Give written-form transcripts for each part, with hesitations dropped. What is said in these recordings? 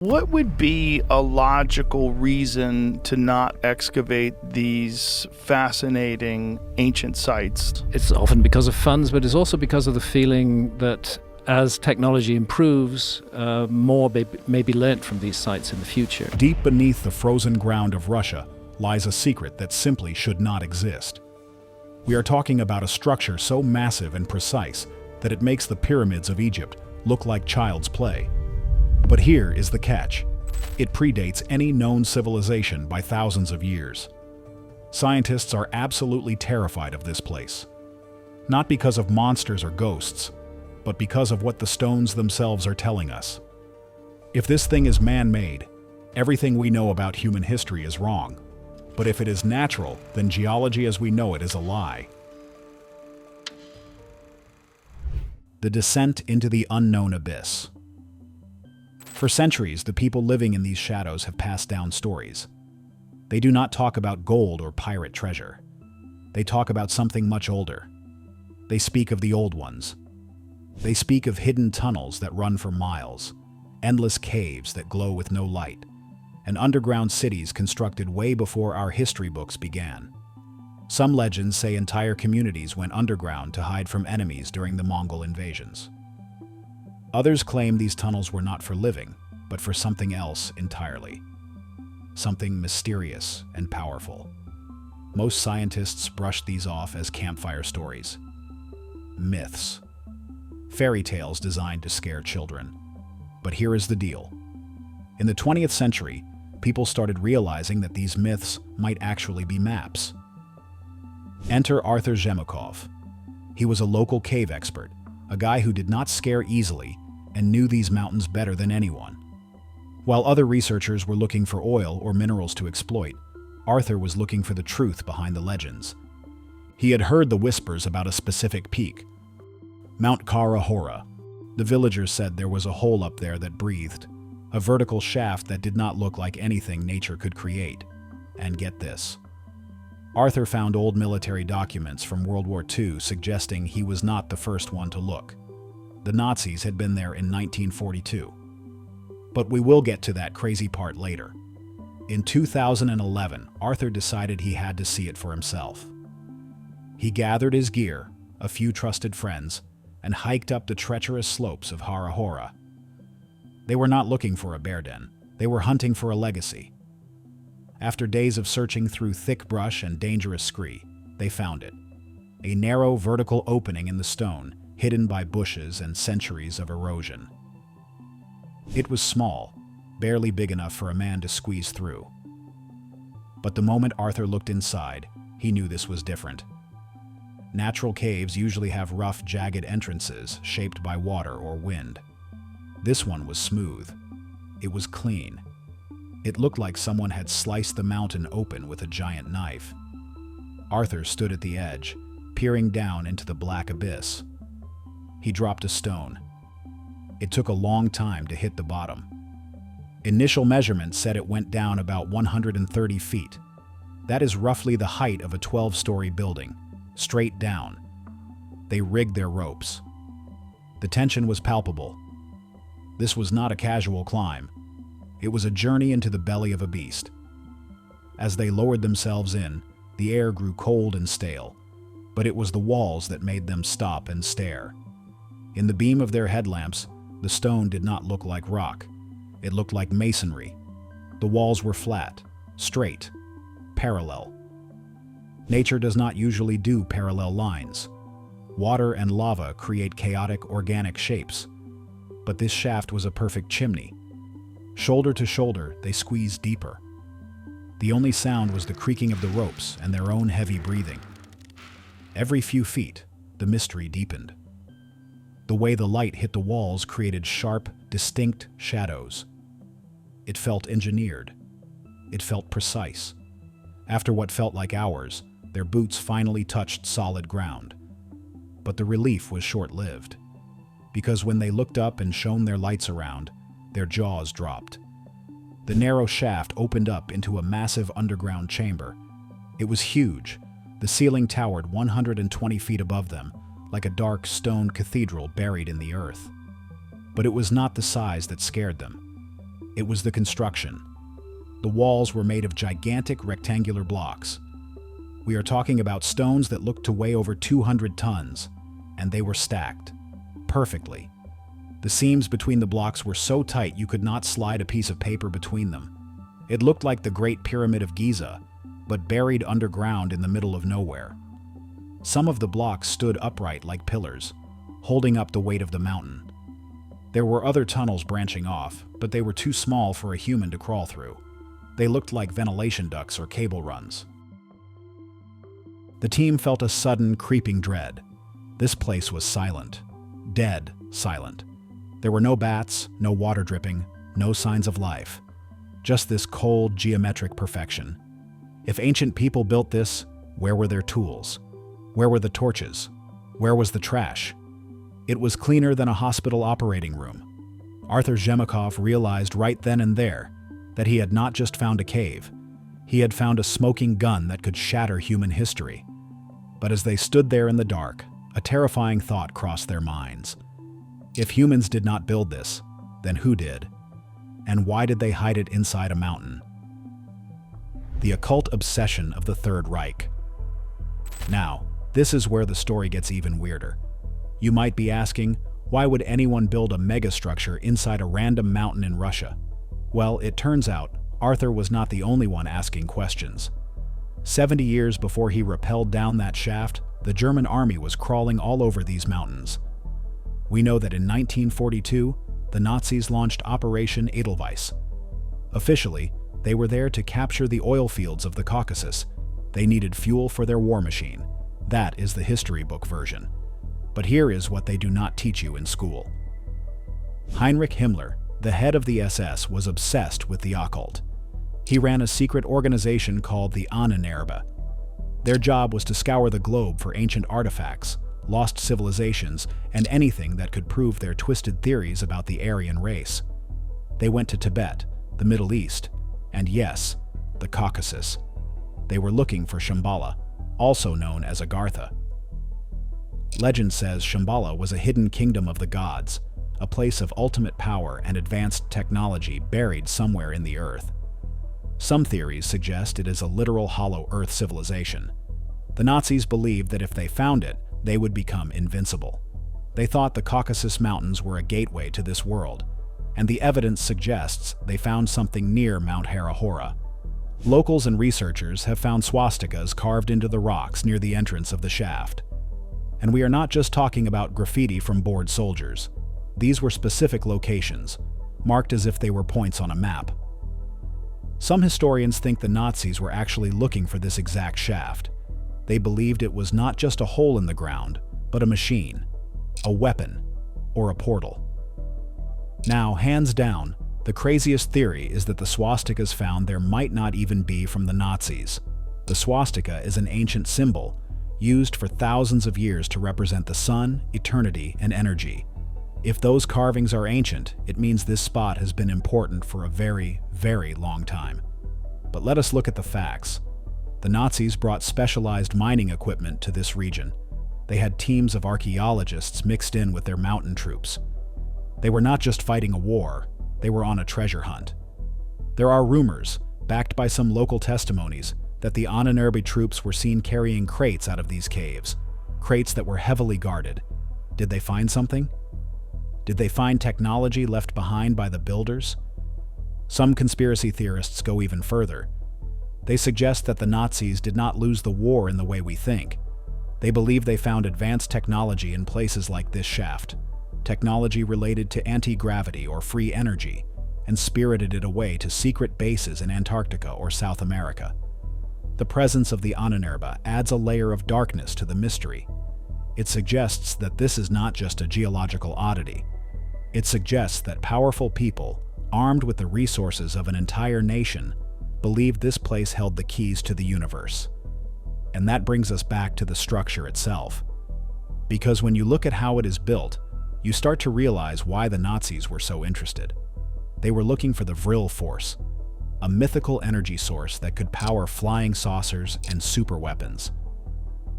What would be a logical reason to not excavate these fascinating ancient sites? It's often because of funds, but it's also because of the feeling that as technology improves, more may be learnt from these sites in the future. Deep beneath the frozen ground of Russia lies a secret that simply should not exist. We are talking about a structure so massive and precise that it makes the pyramids of Egypt look like child's play. But here is the catch. It predates any known civilization by thousands of years. Scientists are absolutely terrified of this place. Not because of monsters or ghosts, but because of what the stones themselves are telling us. If this thing is man-made, everything we know about human history is wrong. But if it is natural, then geology as we know it is a lie. The descent into the unknown abyss. For centuries, the people living in these shadows have passed down stories. They do not talk about gold or pirate treasure. They talk about something much older. They speak of the old ones. They speak of hidden tunnels that run for miles, endless caves that glow with no light, and underground cities constructed way before our history books began. Some legends say entire communities went underground to hide from enemies during the Mongol invasions. Others claim these tunnels were not for living, but for something else entirely. Something mysterious and powerful. Most scientists brush these off as campfire stories. Myths. Fairy tales designed to scare children. But here is the deal. In the 20th century, people started realizing that these myths might actually be maps. Enter Arthur Zhemukov. He was a local cave expert, a guy who did not scare easily and knew these mountains better than anyone. While other researchers were looking for oil or minerals to exploit, Arthur was looking for the truth behind the legends. He had heard the whispers about a specific peak, Mount Hara Hora. The villagers said there was a hole up there that breathed, a vertical shaft that did not look like anything nature could create. And get this. Arthur found old military documents from World War II suggesting he was not the first one to look. The Nazis had been there in 1942. But we will get to that crazy part later. In 2011, Arthur decided he had to see it for himself. He gathered his gear, a few trusted friends, and hiked up the treacherous slopes of Hara Hora. They were not looking for a bear den. They were hunting for a legacy. After days of searching through thick brush and dangerous scree, they found it. A narrow vertical opening in the stone, hidden by bushes and centuries of erosion. It was small, barely big enough for a man to squeeze through. But the moment Arthur looked inside, he knew this was different. Natural caves usually have rough, jagged entrances shaped by water or wind. This one was smooth. It was clean. It looked like someone had sliced the mountain open with a giant knife. Arthur stood at the edge, peering down into the black abyss. He dropped a stone. It took a long time to hit the bottom. Initial measurements said it went down about 130 feet. That is roughly the height of a 12-story building, straight down. They rigged their ropes. The tension was palpable. This was not a casual climb. It was a journey into the belly of a beast. As they lowered themselves in, the air grew cold and stale, but it was the walls that made them stop and stare. In the beam of their headlamps, the stone did not look like rock. It looked like masonry. The walls were flat, straight, parallel. Nature does not usually do parallel lines. Water and lava create chaotic organic shapes. But this shaft was a perfect chimney. Shoulder to shoulder, they squeezed deeper. The only sound was the creaking of the ropes and their own heavy breathing. Every few feet, the mystery deepened. The way the light hit the walls created sharp, distinct shadows. It felt engineered. It felt precise. After what felt like hours, their boots finally touched solid ground. But the relief was short-lived, because when they looked up and shone their lights around, their jaws dropped. The narrow shaft opened up into a massive underground chamber. It was huge. The ceiling towered 120 feet above them, like a dark stone cathedral buried in the earth. But it was not the size that scared them. It was the construction. The walls were made of gigantic rectangular blocks. We are talking about stones that looked to weigh over 200 tons, and they were stacked perfectly. The seams between the blocks were so tight you could not slide a piece of paper between them. It looked like the Great Pyramid of Giza, but buried underground in the middle of nowhere. Some of the blocks stood upright like pillars, holding up the weight of the mountain. There were other tunnels branching off, but they were too small for a human to crawl through. They looked like ventilation ducts or cable runs. The team felt a sudden, creeping dread. This place was silent. Dead silent. There were no bats, no water dripping, no signs of life. Just this cold, geometric perfection. If ancient people built this, where were their tools? Where were the torches? Where was the trash? It was cleaner than a hospital operating room. Arthur Zhemikov realized right then and there that he had not just found a cave, he had found a smoking gun that could shatter human history. But as they stood there in the dark, a terrifying thought crossed their minds. If humans did not build this, then who did? And why did they hide it inside a mountain? The occult obsession of the Third Reich. Now, this is where the story gets even weirder. You might be asking, why would anyone build a megastructure inside a random mountain in Russia? Well, it turns out Arthur was not the only one asking questions. 70 years before he rappelled down that shaft, the German army was crawling all over these mountains. We know that in 1942, the Nazis launched Operation Edelweiss. Officially, they were there to capture the oil fields of the Caucasus. They needed fuel for their war machine. That is the history book version. But here is what they do not teach you in school. Heinrich Himmler, the head of the SS, was obsessed with the occult. He ran a secret organization called the Ahnenerbe. Their job was to scour the globe for ancient artifacts, lost civilizations, and anything that could prove their twisted theories about the Aryan race. They went to Tibet, the Middle East, and yes, the Caucasus. They were looking for Shambhala, also known as Agartha. Legend says Shambhala was a hidden kingdom of the gods, a place of ultimate power and advanced technology buried somewhere in the earth. Some theories suggest it is a literal hollow earth civilization. The Nazis believed that if they found it, they would become invincible. They thought the Caucasus Mountains were a gateway to this world, and the evidence suggests they found something near Mount Hara Hora. Locals and researchers have found swastikas carved into the rocks near the entrance of the shaft. And we are not just talking about graffiti from bored soldiers. These were specific locations, marked as if they were points on a map. Some historians think the Nazis were actually looking for this exact shaft. They believed it was not just a hole in the ground, but a machine, a weapon, or a portal. Now, hands down, the craziest theory is that the swastikas found there might not even be from the Nazis. The swastika is an ancient symbol used for thousands of years to represent the sun, eternity, and energy. If those carvings are ancient, it means this spot has been important for a very, very long time. But let us look at the facts. The Nazis brought specialized mining equipment to this region. They had teams of archaeologists mixed in with their mountain troops. They were not just fighting a war, they were on a treasure hunt. There are rumors, backed by some local testimonies, that the Ahnenerbe troops were seen carrying crates out of these caves, crates that were heavily guarded. Did they find something? Did they find technology left behind by the builders? Some conspiracy theorists go even further. They suggest that the Nazis did not lose the war in the way we think. They believe they found advanced technology in places like this shaft, technology related to anti-gravity or free energy, and spirited it away to secret bases in Antarctica or South America. The presence of the Ahnenerbe adds a layer of darkness to the mystery. It suggests that this is not just a geological oddity. It suggests that powerful people, armed with the resources of an entire nation, believed this place held the keys to the universe. And that brings us back to the structure itself. Because when you look at how it is built, you start to realize why the Nazis were so interested. They were looking for the Vril force, a mythical energy source that could power flying saucers and superweapons.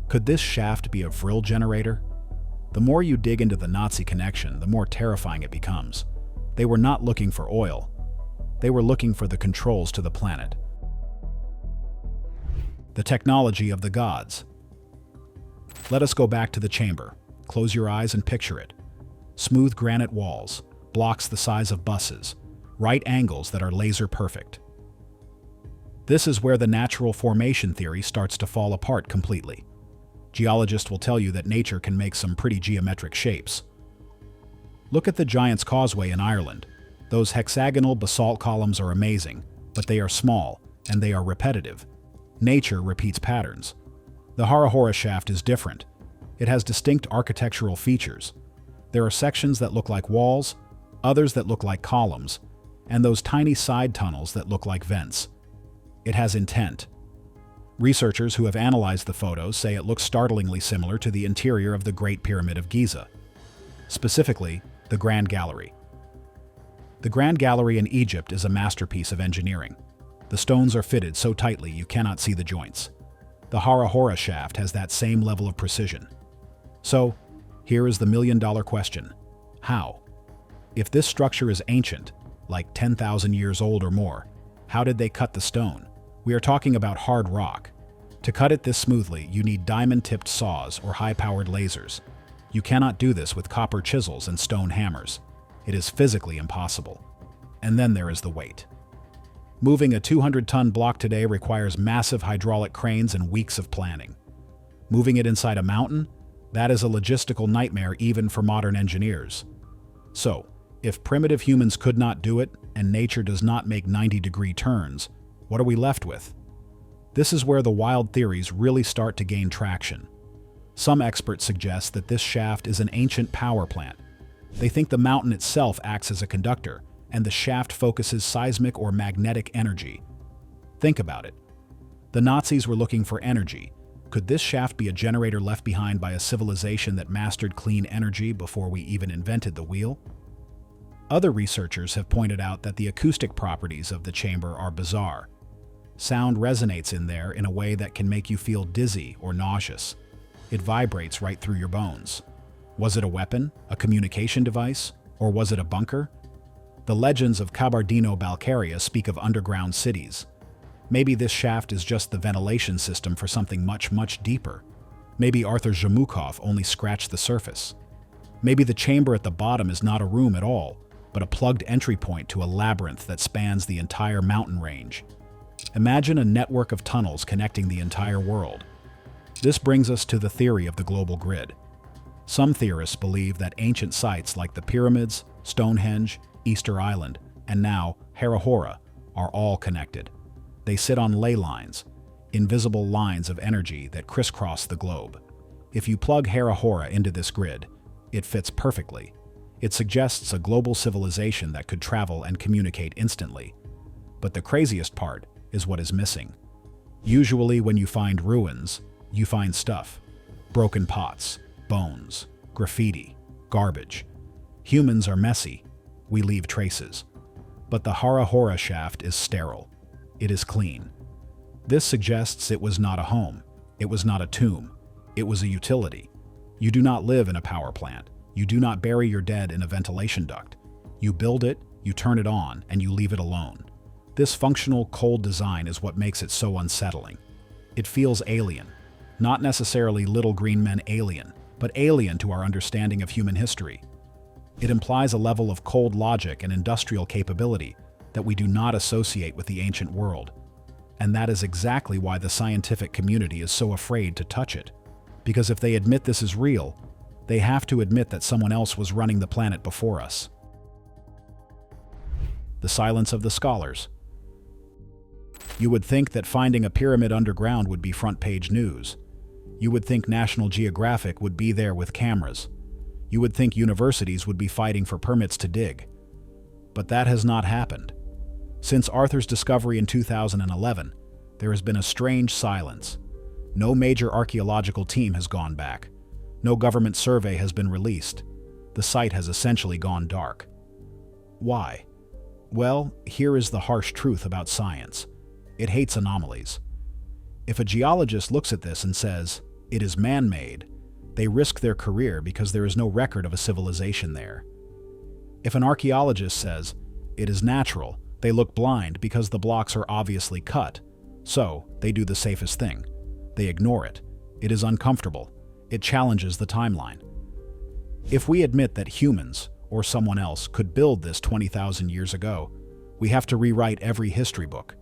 Could this shaft be a Vril generator? The more you dig into the Nazi connection, the more terrifying it becomes. They were not looking for oil. They were looking for the controls to the planet. The technology of the gods. Let us go back to the chamber. Close your eyes and picture it. Smooth granite walls, blocks the size of buses, right angles that are laser perfect. This is where the natural formation theory starts to fall apart completely. Geologists will tell you that nature can make some pretty geometric shapes. Look at the Giant's Causeway in Ireland. Those hexagonal basalt columns are amazing, but they are small, and they are repetitive. Nature repeats patterns. The Hara Hora shaft is different. It has distinct architectural features. There are sections that look like walls, others that look like columns, and those tiny side tunnels that look like vents. It has intent. Researchers who have analyzed the photos say it looks startlingly similar to the interior of the Great Pyramid of Giza, specifically the Grand Gallery. The Grand Gallery in Egypt is a masterpiece of engineering. The stones are fitted so tightly you cannot see the joints. The Hara Hora shaft has that same level of precision. So, here is the million-dollar question. How? If this structure is ancient, like 10,000 years old or more, how did they cut the stone? We are talking about hard rock. To cut it this smoothly, you need diamond-tipped saws or high-powered lasers. You cannot do this with copper chisels and stone hammers. It is physically impossible. And then there is the weight. Moving a 200-ton block today requires massive hydraulic cranes and weeks of planning. Moving it inside a mountain? That is a logistical nightmare even for modern engineers. So, if primitive humans could not do it, and nature does not make 90-degree turns, what are we left with? This is where the wild theories really start to gain traction. Some experts suggest that this shaft is an ancient power plant. They think the mountain itself acts as a conductor, and the shaft focuses seismic or magnetic energy. Think about it. The Nazis were looking for energy. Could this shaft be a generator left behind by a civilization that mastered clean energy before we even invented the wheel? Other researchers have pointed out that the acoustic properties of the chamber are bizarre. Sound resonates in there in a way that can make you feel dizzy or nauseous. It vibrates right through your bones. Was it a weapon, a communication device, or was it a bunker? The legends of Kabardino-Balkaria speak of underground cities. Maybe this shaft is just the ventilation system for something much, much deeper. Maybe Arthur Zhumukov only scratched the surface. Maybe the chamber at the bottom is not a room at all, but a plugged entry point to a labyrinth that spans the entire mountain range. Imagine a network of tunnels connecting the entire world. This brings us to the theory of the global grid. Some theorists believe that ancient sites like the pyramids, Stonehenge, Easter Island, and now Hara Hora are all connected. They sit on ley lines, invisible lines of energy that crisscross the globe. If you plug Hara Hora into this grid, it fits perfectly. It suggests a global civilization that could travel and communicate instantly. But the craziest part is what is missing. Usually when you find ruins, you find stuff. Broken pots, bones, graffiti, garbage. Humans are messy. We leave traces. But the Hara Hora shaft is sterile. It is clean. This suggests it was not a home. It was not a tomb. It was a utility. You do not live in a power plant. You do not bury your dead in a ventilation duct. You build it, you turn it on, and you leave it alone. This functional, cold design is what makes it so unsettling. It feels alien. Not necessarily Little Green Men alien, but alien to our understanding of human history. It implies a level of cold logic and industrial capability that we do not associate with the ancient world. And that is exactly why the scientific community is so afraid to touch it. Because if they admit this is real, they have to admit that someone else was running the planet before us. The silence of the scholars. You would think that finding a pyramid underground would be front-page news. You would think National Geographic would be there with cameras. You would think universities would be fighting for permits to dig. But that has not happened. Since Arthur's discovery in 2011, there has been a strange silence. No major archaeological team has gone back. No government survey has been released. The site has essentially gone dark. Why? Well, here is the harsh truth about science. It hates anomalies. If a geologist looks at this and says, it is man-made, they risk their career because there is no record of a civilization there. If an archaeologist says, it is natural, They look blind because the blocks are obviously cut. So, they do the safest thing. They ignore it. It is uncomfortable. It challenges the timeline. If we admit that humans, or someone else, could build this 20,000 years ago, we have to rewrite every history book.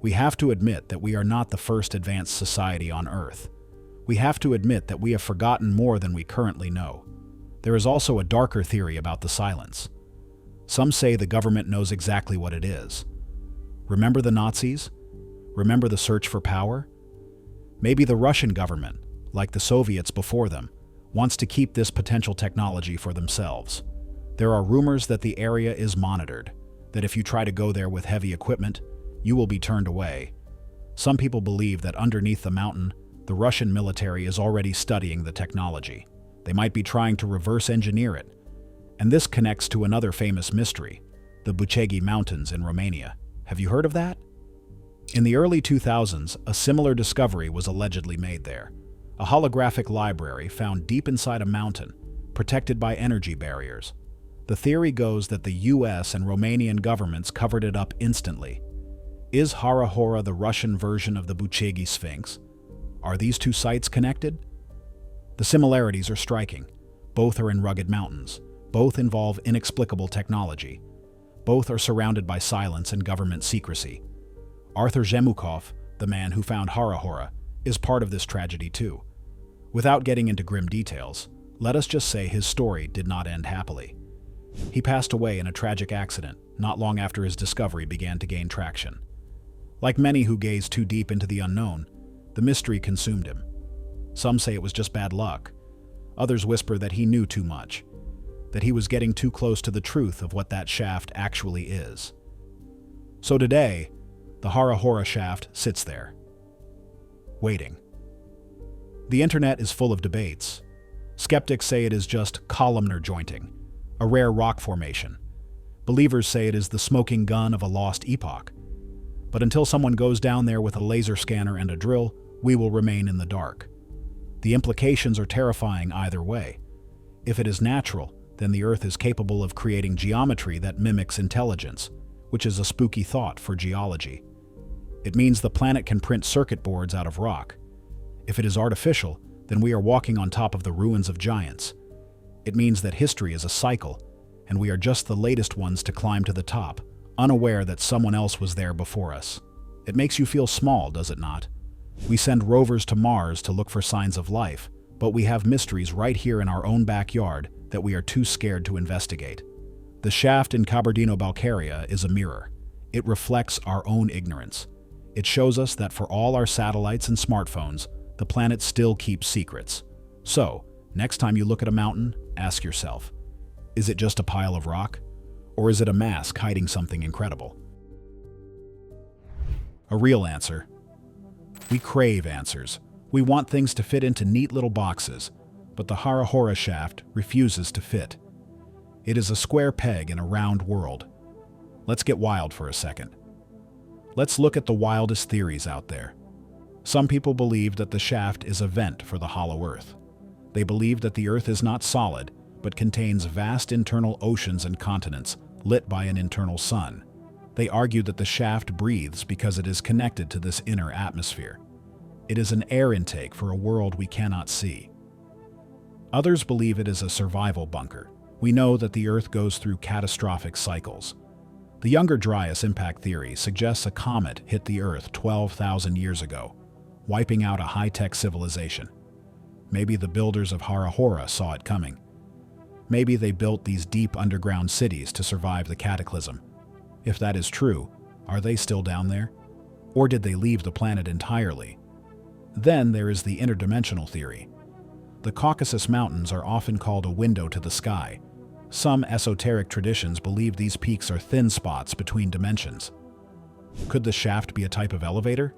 We have to admit that we are not the first advanced society on Earth. We have to admit that we have forgotten more than we currently know. There is also a darker theory about the silence. Some say the government knows exactly what it is. Remember the Nazis? Remember the search for power? Maybe the Russian government, like the Soviets before them, wants to keep this potential technology for themselves. There are rumors that the area is monitored, that if you try to go there with heavy equipment, you will be turned away. Some people believe that underneath the mountain, the Russian military is already studying the technology. They might be trying to reverse engineer it. And this connects to another famous mystery, the Bucegi Mountains in Romania. Have you heard of that? In the early 2000s, a similar discovery was allegedly made there. A holographic library found deep inside a mountain, protected by energy barriers. The theory goes that the US and Romanian governments covered it up instantly. Is Hara Hora the Russian version of the Bucegi Sphinx? Are these two sites connected? The similarities are striking. Both are in rugged mountains. Both involve inexplicable technology. Both are surrounded by silence and government secrecy. Arthur Zemukov, the man who found Hara Hora, is part of this tragedy too. Without getting into grim details, let us just say his story did not end happily. He passed away in a tragic accident not long after his discovery began to gain traction. Like many who gaze too deep into the unknown, the mystery consumed him. Some say it was just bad luck. Others whisper that he knew too much, that he was getting too close to the truth of what that shaft actually is. So today, the Hara Hora shaft sits there, waiting. The internet is full of debates. Skeptics say it is just columnar jointing, a rare rock formation. Believers say it is the smoking gun of a lost epoch. But until someone goes down there with a laser scanner and a drill, we will remain in the dark. The implications are terrifying either way. If it is natural, then the Earth is capable of creating geometry that mimics intelligence, which is a spooky thought for geology. It means the planet can print circuit boards out of rock. If it is artificial, then we are walking on top of the ruins of giants. It means that history is a cycle, and we are just the latest ones to climb to the top, unaware that someone else was there before us. It makes you feel small, does it not? We send rovers to Mars to look for signs of life, but we have mysteries right here in our own backyard that we are too scared to investigate. The shaft in Kabardino-Balkaria is a mirror. It reflects our own ignorance. It shows us that for all our satellites and smartphones, the planet still keeps secrets. So, next time you look at a mountain, ask yourself, is it just a pile of rock? Or is it a mask hiding something incredible? A real answer. We crave answers. We want things to fit into neat little boxes, but the Hara Hora shaft refuses to fit. It is a square peg in a round world. Let's get wild for a second. Let's look at the wildest theories out there. Some people believe that the shaft is a vent for the hollow Earth. They believe that the Earth is not solid, but contains vast internal oceans and continents lit by an internal sun. They argue that the shaft breathes because it is connected to this inner atmosphere. It is an air intake for a world we cannot see. Others believe it is a survival bunker. We know that the Earth goes through catastrophic cycles. The Younger Dryas impact theory suggests a comet hit the Earth 12,000 years ago, wiping out a high-tech civilization. Maybe the builders of Hara Hora saw it coming. Maybe they built these deep underground cities to survive the cataclysm. If that is true, are they still down there? Or did they leave the planet entirely? Then there is the interdimensional theory. The Caucasus Mountains are often called a window to the sky. Some esoteric traditions believe these peaks are thin spots between dimensions. Could the shaft be a type of elevator?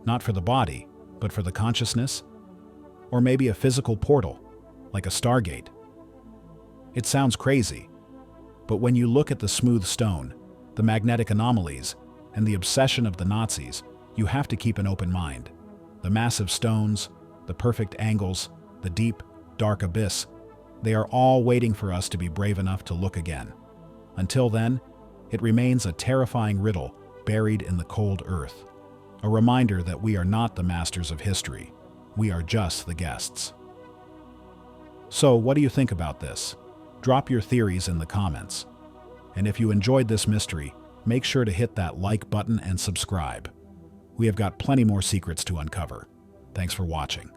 Not for the body, but for the consciousness? Or maybe a physical portal, like a Stargate? It sounds crazy, but when you look at the smooth stone, the magnetic anomalies, and the obsession of the Nazis, you have to keep an open mind. The massive stones, the perfect angles, the deep, dark abyss, they are all waiting for us to be brave enough to look again. Until then, It remains a terrifying riddle buried in the cold earth, a reminder that we are not the masters of history. We are just the guests. So, what do you think about this? Drop your theories in the comments. And if you enjoyed this mystery, make sure to hit that like button and subscribe. We have got plenty more secrets to uncover. Thanks for watching.